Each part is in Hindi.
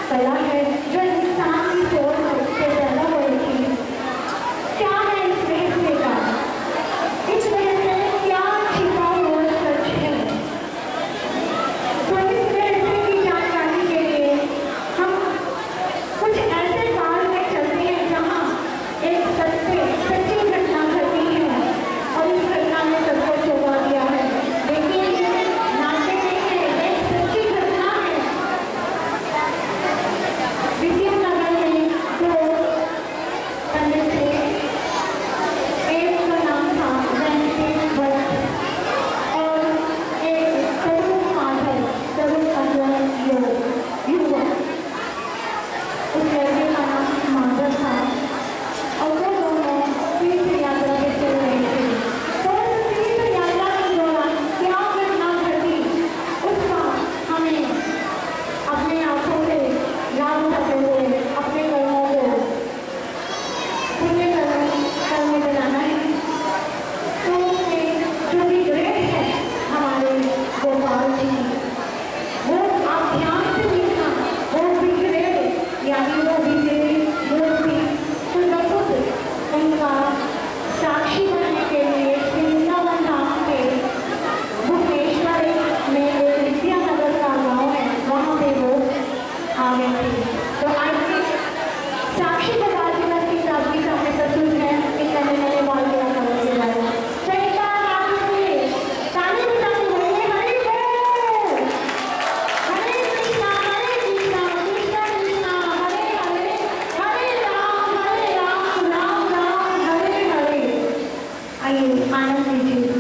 कला है जो इंसान की सोच से पैदा हो रही है। क्या है इस रहस्य का, इस रहस्य में क्या छिपा हुआ सच है? तो इस रहस्य की जानकारी के लिए हम कुछ ऐसे काल में चलते हैं जहाँ एक सच्ची घटना घटी है और इस घटना ने सबको चौंका दिया है। लेकिन नाते नहीं है, एक सच्ची घटना है। विजयनगर में दो पंडित थे, एक का नाम था वेंकटेश भट्ट और एक तरुण माधव युवक। उस लड़के का नाम माधव था और वो दोनों तीर्थ यात्रा पे चल रहे थे। तो उस तीर्थ यात्रा के दौरान क्या घटना घटी उसका हमें अपने आंखों से याद करते हुए अपने कर्मों को पुण्य कर्म में बनाना है। तो उसमें जो भी ग्रेट है हमारे गोपाल जी, वो आप ध्यान से देखना, वो विग्रह यानी वो विग्रह मूर्ति सुंदरपुत्र उनका साक्षी बनने के लिए वृंदावन धाम के भुवनेश्वर में विद्यानगर का गाँव है, वहाँ पे वो आ गए थे। तो आज साक्षी गोपाल जी की साक्षी सामने प्रस्तुत है इस नए नए बाल के आकार के बारे में। आनंद लीजिए।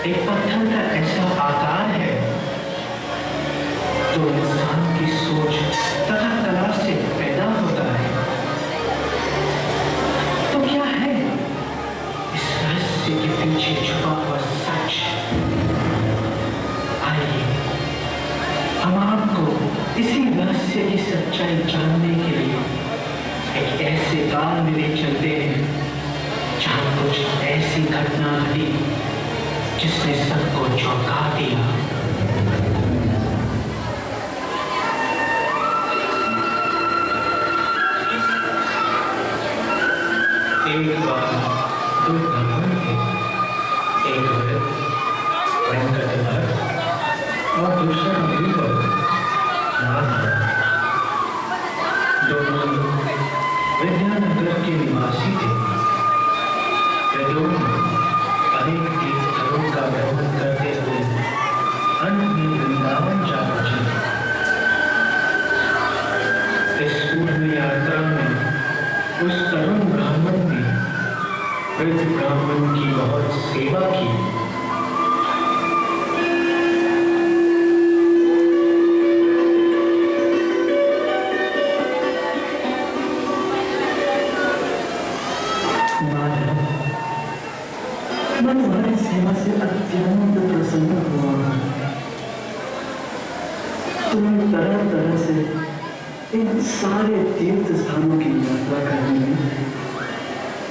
एक पत्थर का ऐसा आकार है जो इंसान की सोच तथा कला से पैदा होता है। तो क्या है इस रहस्य के पीछे छुपा हुआ सच? आइए हम आपको इसी रहस्य की सच्चाई जानने के लिए एक ऐसे काल में ले चलते हैं जहां कुछ ऐसी घटना घटी जिसने सबको चौंका दिया। एक बार दो ब्राह्मण थे, एक वेंकट भट्ट और दूसरा माधव। दोनों विद्यानगर के निवासी थे। वे दोनों अनेक तीर्थों का भ्रमण करते हुए अंत में वृंदावन जा पहुंचे। इस पूर्ण यात्रा में उस तरुण ब्राह्मण ने वृद्ध ब्राह्मण की बहुत सेवा की। इन सारे तीर्थ स्थानों की यात्रा करने में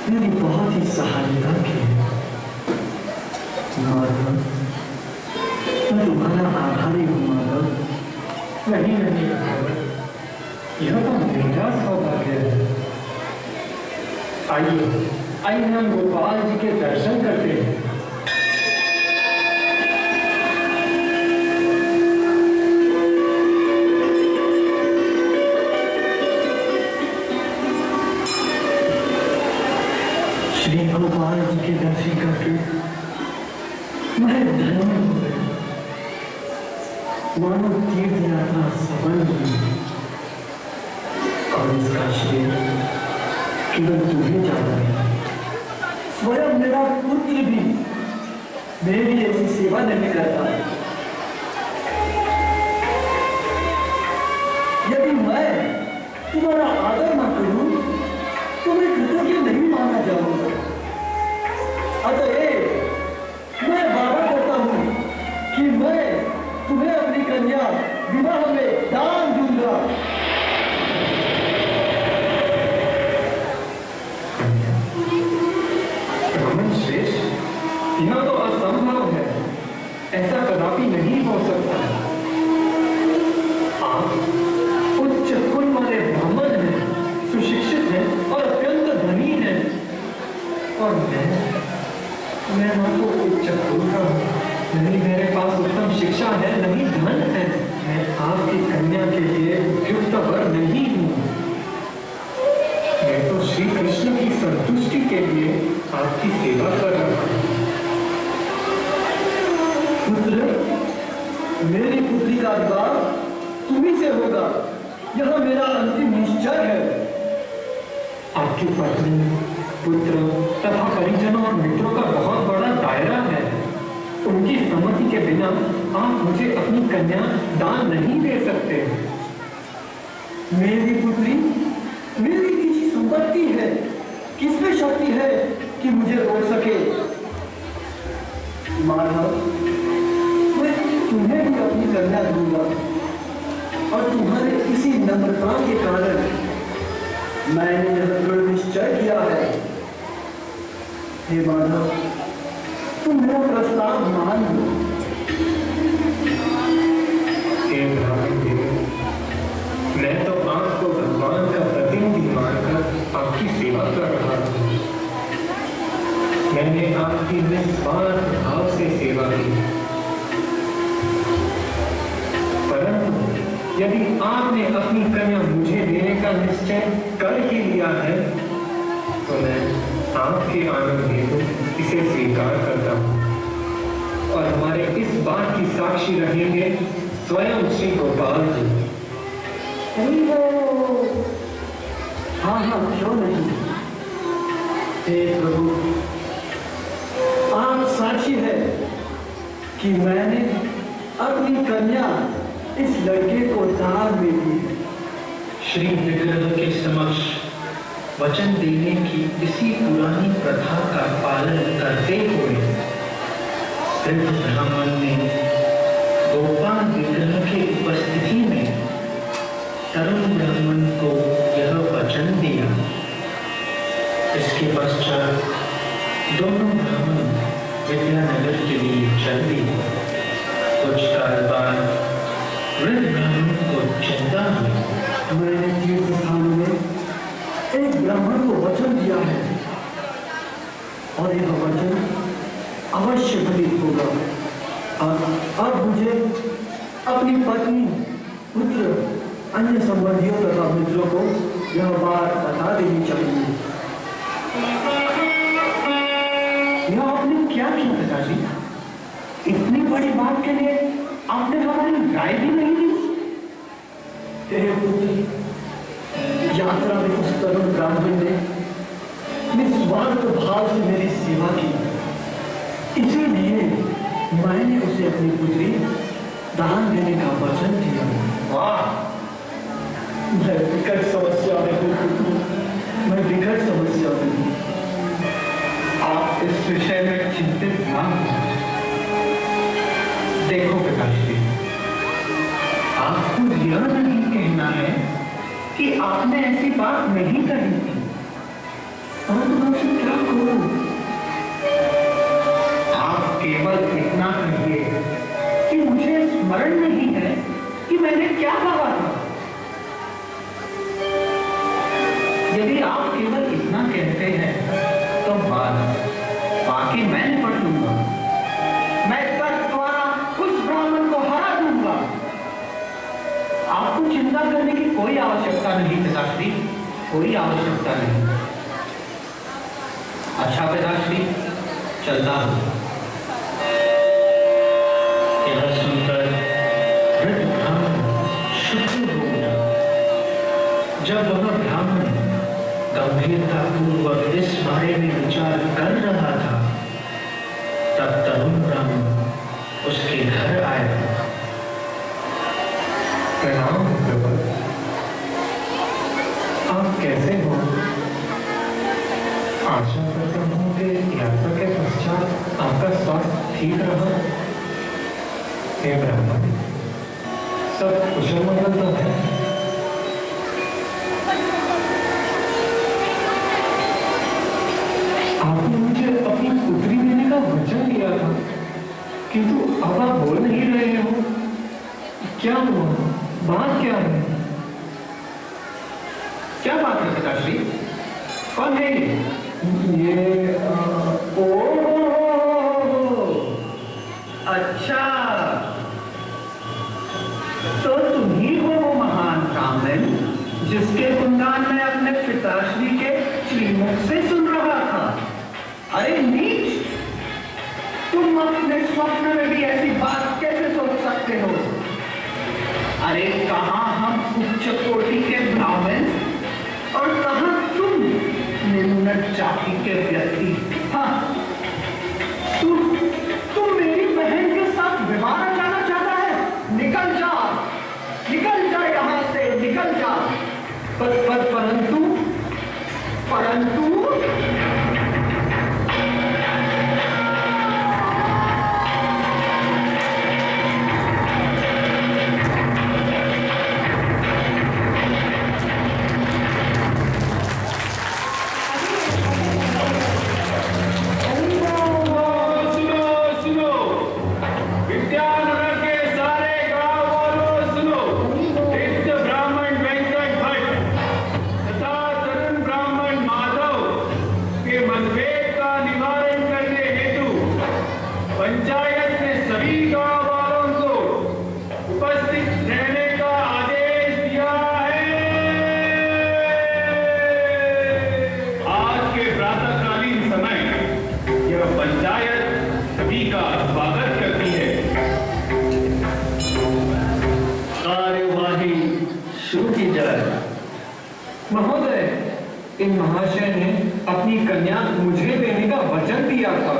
मेरी बहुत ही सहायता की है। माधव, मैं तुम्हारा आभारी हूँ माधव। नहीं नहीं भगवान, यह तो मेरा सौभाग्य है। आइए आइए हम गोपाल जी के दर्शन करते हैं। श्री गोपाल जी के दर्शन करके मैं धन्य हो गया। मानो तीर्थ यात्रा सफल हुई और इसका श्रेय केवल तुम्हें जाना है। स्वयं मेरा पुत्र भी मेरी ऐसी सेवा नहीं करता। यदि मैं तुम्हारा आदर न करूं तो मैं कृतज्ञ नहीं माना जाऊंगा। अतएव मैं वादा करता हूं कि मैं तुम्हें अपनी कन्या विवाह में दान दूंगा। यह तो असंभव है, ऐसा कदापि नहीं हो सकता। आप उच्च कुल वाले ब्राह्मण हैं, सुशिक्षित हैं और अत्यंत धनी हैं, और मैं आपको उच्च कुल का हूँ। नहीं मेरे पास उत्तम शिक्षा है, नहीं धन है। मैं आपकी कन्या के लिए उपयुक्त वर नहीं हूँ। मैं तो श्री कृष्ण की संतुष्टि के लिए आपकी सेवा कर रहा हूँ। पुत्र, मेरी पुत्री का विवाह तुम्ही से होगा, यह मेरा अंतिम निश्चय है। आपकी पत्नी, पुत्र तथा परिजनों और मित्रों का बहुत बड़ा दायरा है। उनकी सम्मति के बिना आप मुझे अपनी कन्या दान नहीं दे सकते। मेरी पुत्री मेरी निजी संपत्ति है, किसमें शक्ति है कि मुझे रोक सके। माधव, मैं तुम्हें भी अपनी कन्या दूंगा और तुम्हारे इसी नम्रता के कारण मैंने यह दृढ़ निश्चय किया है। हे माधव, तुम मेरा प्रस्ताव मान लो। हे ब्राह्मण देव, मैं तो आपको भगवान का प्रतिनिधि मानकर आपकी सेवा कर रहा हूँ। मैंने आपकी निस्वार्थ भाव से सेवा की, परंतु यदि आपने अपनी कन्या मुझे देने का निश्चय कर ही लिया है तो मैं आपके आनंद हेतु इसे स्वीकार करता हूँ। और हमारे इस बात की साक्षी रहेंगे स्वयं श्री गोपाल जी। हाँ हाँ, क्यों नहीं। हे प्रभु, आप साक्षी है कि मैंने अपनी कन्या इस लड़के को दान में दी। श्री विग्रह के समक्ष वचन देने की इसी पुरानी प्रथा का पालन करते हुए वृद्ध ब्राह्मण ने गोपाल विग्रह की उपस्थिति में तरुण ब्राह्मण को यह वचन दिया। इसके पश्चात दोनों ब्राह्मण विद्यानगर के लिए चल दिए। कुछ काल बाद वृद्ध ब्राह्मण को चिंता हुई। मैंने तीर्थ स्थानों में एक ब्राह्मण को वचन दिया है और यह वचन अवश्य फलित होगा। अब मुझे अपनी पत्नी, पुत्र, अन्य संबंधियों तथा मित्रों को यह बात बता देनी चाहिए। यह आपने क्या किया पिताजी? इतनी बड़ी बात के लिए आपने हमारी राय भी नहीं दी। हे पुत्र, यात्रा में उस तरुण ब्राह्मण ने निस्वार्थ भाव से मेरी सेवा की, इसीलिए मैंने उसे अपनी पुत्री दान देने का वचन दिया। वाह, मैं विकट समस्या में हूँ, मैं विकट समस्या में हूँ। आप इस विषय में चिंतित ना हो। देखो पिताजी, आपको यह नहीं कहना है कि आपने ऐसी बात नहीं कही थी, परंतु मैं उसे क्या करूं? आप केवल इतना कहिए कि मुझे स्मरण नहीं है कि मैंने क्या कहा था। यदि आप केवल इतना कहते हैं तो बाकी मैं निपट लूंगा। मैं तर्क द्वारा उस ब्राह्मण को हरा दूंगा। आपको चिंता करने की कोई आवश्यकता नहीं पिताश्री, कोई आवश्यकता नहीं। अच्छा पिताश्री, चलता हूं। यह सुनकर वृद्ध ब्राह्मण शुद्ध हो गया। जब वह ब्राह्मण गंभीरता पूर्वक इस बारे में विचार कर रहा था, तब तरुण ब्राह्मण उसके घर आया। प्रणाम प्रभु, आप कैसे हो? आशा करता हूँ कि यात्रा के पश्चात आपका स्वास्थ्य ठीक रहा। हे ब्राह्मण, सब कुशल मंगल तो है? आपने मुझे अपनी पुत्री देने का वचन दिया था, किंतु अब आप बोल नहीं रहे हो। क्या हुआ? बात क्या है? क्या बात है पिताश्री? कौन है ये? अच्छा, तो तुम ही हो वो महान ब्राह्मण जिसके गुणगान मैं अपने पिताश्री के श्रीमुख से सुन रहा था। अरे नीच, तुम अपने स्वप्न में भी ऐसी बात कैसे सोच सकते हो? अरे कहां हम उच्च कोटि के ब्राह्मण और कहां तुम निम्न जाति के व्यक्ति। हाँ, तुम मेरी बहन के साथ विवाह रचाना चाहता है? निकल जा यहां से, निकल जा। परंतु महोदय, इन महाशय ने अपनी कन्या मुझे देने का वचन दिया था,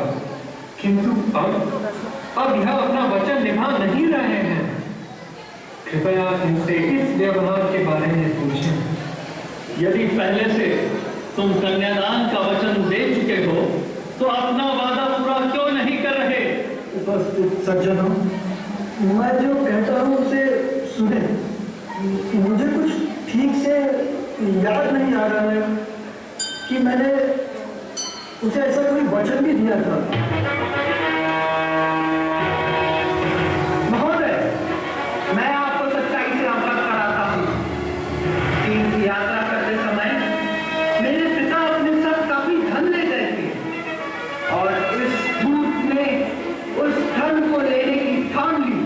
किंतु अब यह अपना वचन निभा नहीं रहे हैं। कृपया इनसे इस व्यवहार के बारे में पूछें। यदि पहले से तुम कन्यादान का वचन दे चुके हो, तो अपना वादा पूरा क्यों नहीं कर रहे? उपस्थित सज्जनों, मैं जो कहता हूँ उसे सुने। मुझे कुछ ठीक से याद नहीं आ रहा है कि मैंने उसे ऐसा कोई वचन भी दिया था। महोदय, मैं आपको सच्चाई से अवगत कराता हूँ कि यात्रा करते समय मेरे पिता अपने साथ काफी धन ले गए थे और इस दूत ने उस धन को लेने की ठान ली।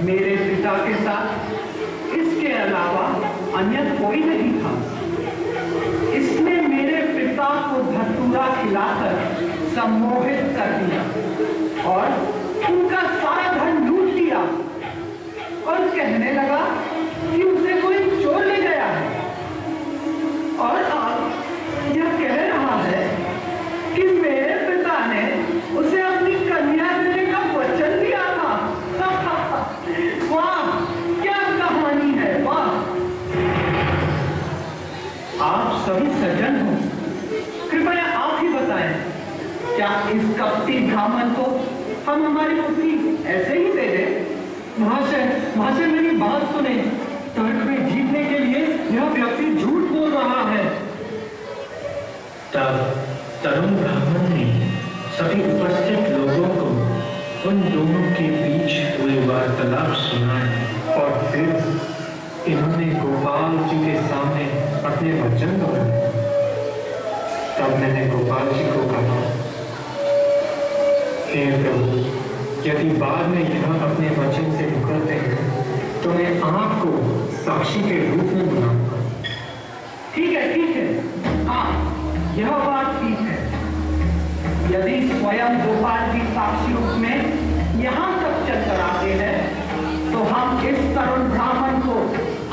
मेरे पिता के साथ इसके अलावा अन्य कोई नहीं था। इसने मेरे पिता को धतूरा खिलाकर सम्मोहित कर दिया और उनका सारा धन लूट लिया और कहने लगा कि उसे कोई चोर ले गया है। और अब यह कह रहा है कि मेरे पिता ने उसे अपनी कन्या देने का वचन दिया था। वाह, क्या कहानी है, वाह। आप सभी सज्जन हो, कृपया आप ही बताएं, क्या इस कपटी ब्राह्मण को हम हमारी पुत्री ऐसे ही दे दें? महाशय, मेरी बात सुने। तर्क में जीतने के लिए यह व्यक्ति झूठ बोल रहा है। तब तरुण ब्राह्मण ने सभी उपस्थित लोगों को उन दोनों के बीच हुए वार्तालाप सुनाए और फिर इन्होंने गोपाल जी के सामने अपने वचन दोहराए। तब मैंने गोपाल जी को कहा, हे प्रभु, यदि बाद में यह अपने वचन से मुकरते हैं तो मैं आपको साक्षी के रूप में बुलाऊंगा। ठीक है। हाँ, यह बात ठीक है। यदि स्वयं गोपाल जी साक्षी रूप में यहाँ तक चल कर आते हैं तो हम इस तरुण ब्राह्मण को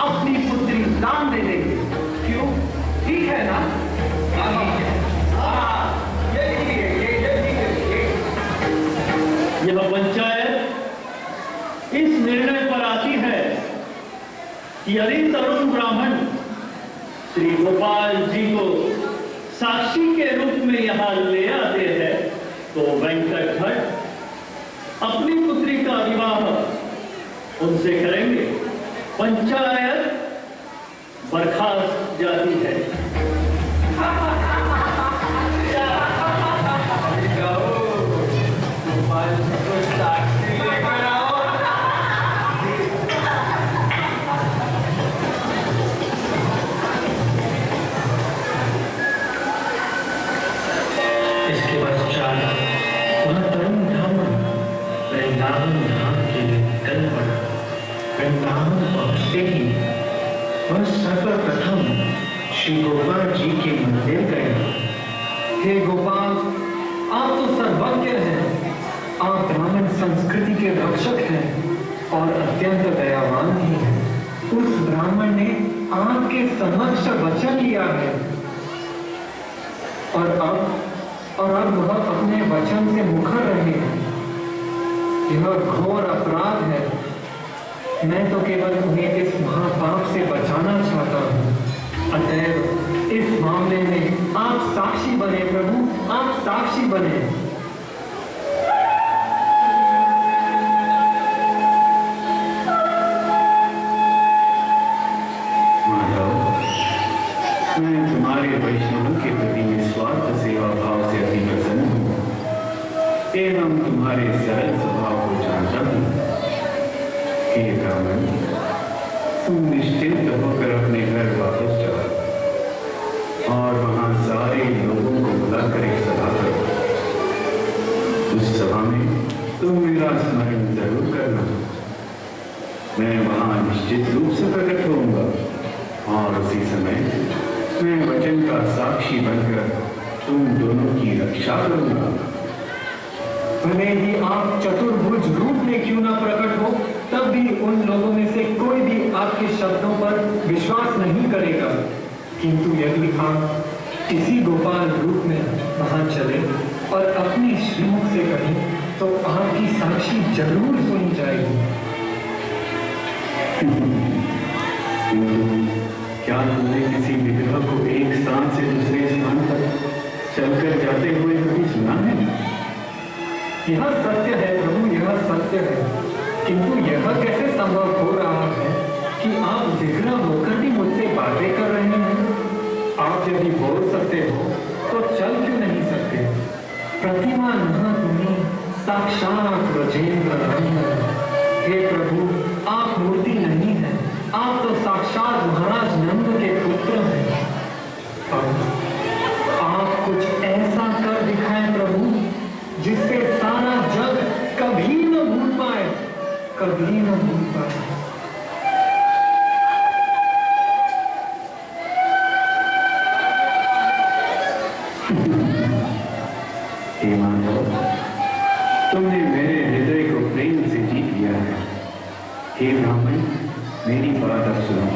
अपनी पुत्री दान दे देंगे। क्यों? ठीक है ना? यह पंचायत इस निर्णय पर आती है कि यदि तरुण ब्राह्मण श्री गोपाल जी को साक्षी के रूप में यहाँ ले आते हैं तो वेंकट भट्ट अपनी पुत्री का विवाह उनसे करेंगे। पंचायत बर्खास्त जाती है। इसके पश्चात वह तरुण ब्राह्मण वृंदावन धाम के लिए निकल पड़ा। वृंदावन पहुंचते ही वह सर्वप्रथम श्री गोपाल जी के मंदिर गया। हे गोपाल, आप तो सर्वज्ञ हैं। आप ब्राह्मण संस्कृति के रक्षक हैं और अत्यंत दयावान भी हैं। उस ब्राह्मण ने आपके समक्ष वचन लिया है और अब वह अपने वचन से मुकर रहे हैं। यह घोर अपराध है। मैं तो केवल उन्हें इस महापाप से बचाना चाहता हूँ। अतएव इस मामले में आप साक्षी बने प्रभु, आप साक्षी बने। मैं तुम्हारे वैष्णवों के प्रति निस्वार्थ सेवा भाव से अति प्रसन्न हूँ एवं तुम्हारे सरल स्वभाव को जानता हूँ। हे ब्राह्मण, तुम निश्चिंत होकर अपने घर वापस जाओ और वहां सारे लोगों को बुलाकर एक सभा करो। उस सभा में तुम मेरा स्मरण जरूर करना। मैं वहां निश्चित रूप से प्रकट होऊंगा और उसी समय मैं वचन का साक्षी बनकर तुम दोनों की रक्षा करूंगा। भले ही आप चतुर्भुज रूप में क्यों न प्रकट हो, तब भी उन लोगों में से कोई भी आपके शब्दों पर विश्वास नहीं करेगा। किंतु यदि आप किसी गोपाल रूप में वहां चले और अपनी श्रीमुख से कहें तो आपकी साक्षी जरूर सुनी जाएगी। क्या तुमने किसी विग्रह को एक स्थान से दूसरे स्थान पर चलकर जाते हुए कभी सुना है? यह सत्य है प्रभु, यह सत्य है। किंतु यह कैसे संभव हो रहा है कि आप विग्रह होकर भी मुझसे बातें कर रहे हैं? आप यदि बोल सकते हो तो चल क्यों नहीं सकते? प्रतिमा न तुम्हें साक्षात ब्रजेंद्र नंदन। हे प्रभु, आप मूर्ति नहीं है, आप तो साक्षात महाराज नंद के पुत्र हैं। आप कुछ ऐसा कर दिखाएं प्रभु जिससे सारा जग कभी न भूल पाए, कभी न भूल पाए। हे माधव, तुमने मेरे हृदय को प्रेम से जीत लिया है। हे ब्राह्मण, मेरी बात अब सुनो।